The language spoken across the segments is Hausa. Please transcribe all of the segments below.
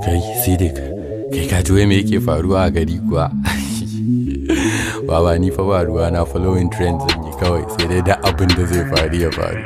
Kai Sidik, kai ka ji wai me yake faruwa a gari kuwa? Baba ni fa ba ruwa na following trends zan yi kawai sai dai da abin da zai faru ya faru.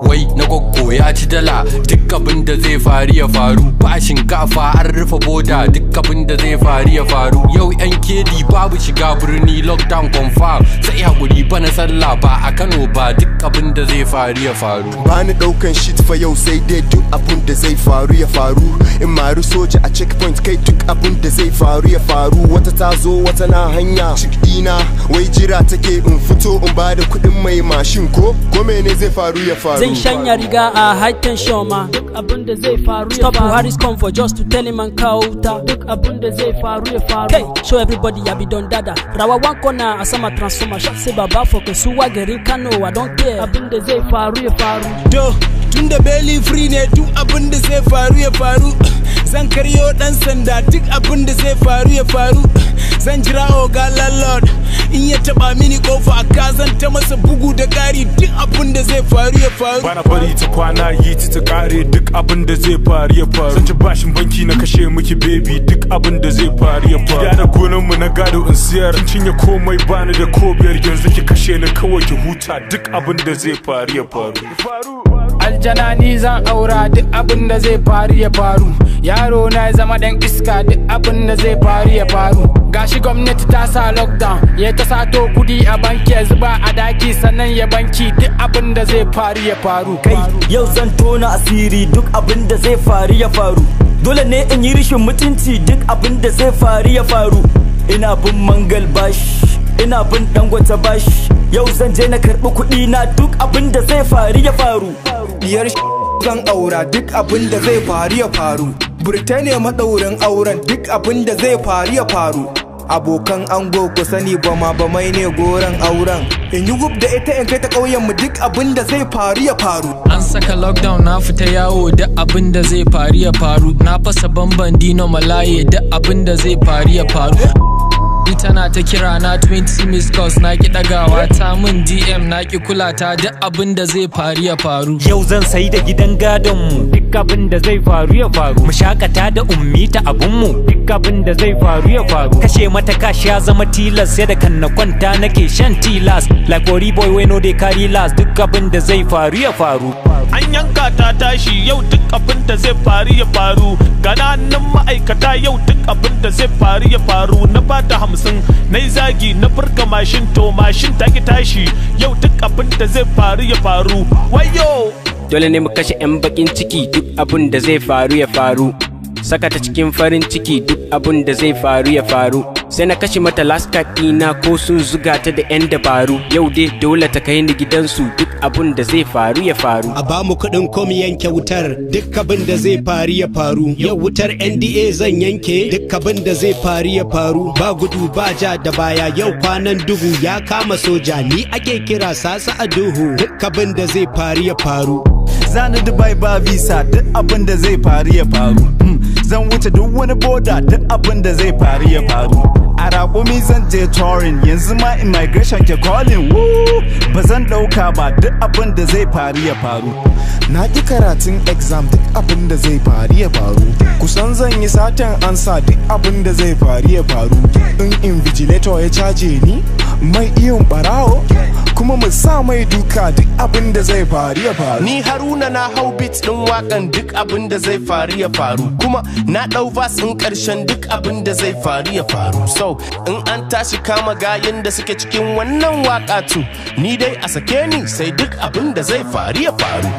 Wai na goggo ya ci dala duk abin da zai faru ya faru. Ba shinkafa an rufe boda duk abin da zai faru ya faru. Yau yan kedi babu shiga birni lockdown confirm. Sai hakuri bana sallah ba a Kano ba duk abin da zai faru ya faru. Bani daukan shit fa yau sai dai duk abin da zai faru ya faru. In maru soja a checkpoint kai duk abin da zai faru ya faru. Wata ta zo wata na hanya cikdina wai jira take in fito in bada kuɗin mai mashin ko mene zai faru ya faru. Zan shanya riga a high tension ma duk abin da zai faru ya faru. Stop Buhari's comfort just to tell him an kawo wuta duk abin da zai faru ya faru. Hey, show everybody ya be don dada. Rawa one corner a sama transformer shot say baba for Kesuwa garin Kano I don't care abin da zai faru ya faru. Do tunda belly free ne duk abin da zai faru ya faru. Zan karyo dan sanda duk abin da zai faru ya faru. Zan jira oga landlord in ya taba mini kofa ka zan ta masa bugu da kari duk abin da zai faru ya faru. Bana bari ta kwana yi ta kare duk abin da zai faru ya faru. Zan ci bashin banki na kashe miki baby duk abin da zai faru ya faru. Gida da gonan mu na gado in siyar kin cinye komai bani da kobiyar yanzu ki kashe ni kawai ki huta duk abin da zai faru ya faru. Aljana ni zan aura duk abin da zai faru ya faru. Yaro na zama dan iska duk abin da zai faru ya faru. Gashi gwamnati ta sa lockdown ya ta sato kudi a banki ya zuba a daki sannan ya banki duk abin da zai faru ya faru. Kai yau zan tona asiri duk abin da zai faru ya faru. Dole ne in yi rishin mutunci duk abin da zai faru ya faru. Ina bin mangal bash, ina bin Dangote bash. Yau zan je na karɓi kuɗi na duk abin da zai faru ya faru. Diyar zan aura duk abin da zai faru ya faru. Birtaniya madaurin auren duk abin da zai faru ya faru. Abokan ango ku sani ba mai ne goran auren. In yi gub da ita in kai ta ƙauyen mu duk abin da zai faru ya faru. An saka lockdown na fita yawo duk abin da zai faru ya faru. Na fasa bamban dino malaye duk abin da zai faru ya faru. Tana ta kira na 20 missed calls na ki dagawa ta min DM na ki kula ta duk abin da zai faru ya faru. Yau zan sai da gidan gadon mu duk abin da zai faru ya faru. Mu shakata da ummi ta abun mu duk abin da zai faru ya faru. Kashe mata kashi ya zama tilas sai da kan na kwanta nake shan tilas. Like Ori boy we no dey carry last duk abin da zai faru ya faru. An yanka ta tashi yau duk abin da zai faru ya faru. Gananan ma'aikata yau duk abin da zai faru ya faru. Na bata 50 na yi zagi na furka mashin to mashin ta ki tashi yau duk abin da zai faru ya faru. Wayo! Dole ne mu kashe 'yan bakin ciki duk abin da zai faru ya faru. Saka ta cikin farin ciki duk abin da zai faru ya faru. Sai na kashe mata last card ɗina ko sun zuga ta da 'yan dabaru. Yau dai dole ta kai ni gidansu duk abin da zai faru ya faru. A bamu kuɗin kom yanke wutar duk abin da zai faru ya faru. Yau wutar NDA zan yanke duk abin da zai faru ya faru. Ba gudu ba ja da baya yau kwanan duhu ya kama soja ni ake kira sasa a duhu duk abin da zai faru ya faru. Zani Dubai ba visa duk abin da zai faru ya faru. Zan wuce duk wani boda duk abin da zai faru ya faru. A raƙumi zan je touring yanzu ma immigration ke calling woo. Ba zan ɗauka ba duk abin da zai faru ya faru. Na ƙi karatun exam duk abin da zai faru ya faru. Kusan zan yi satan ansa duk abin da zai faru ya faru. In invigilator ya caje ni mai iyon barawo kuma mu sa mai duka duk abin da zai faru ya faru. Ni Haruna na hau beat din wakan duk abin da zai faru ya faru. Kuma na dau verse in karshen duk abin da zai faru ya faru. So in an tashi kama gayin da suke cikin wannan waka tu ni dai a sake ni sai duk abin da zai faru ya faru.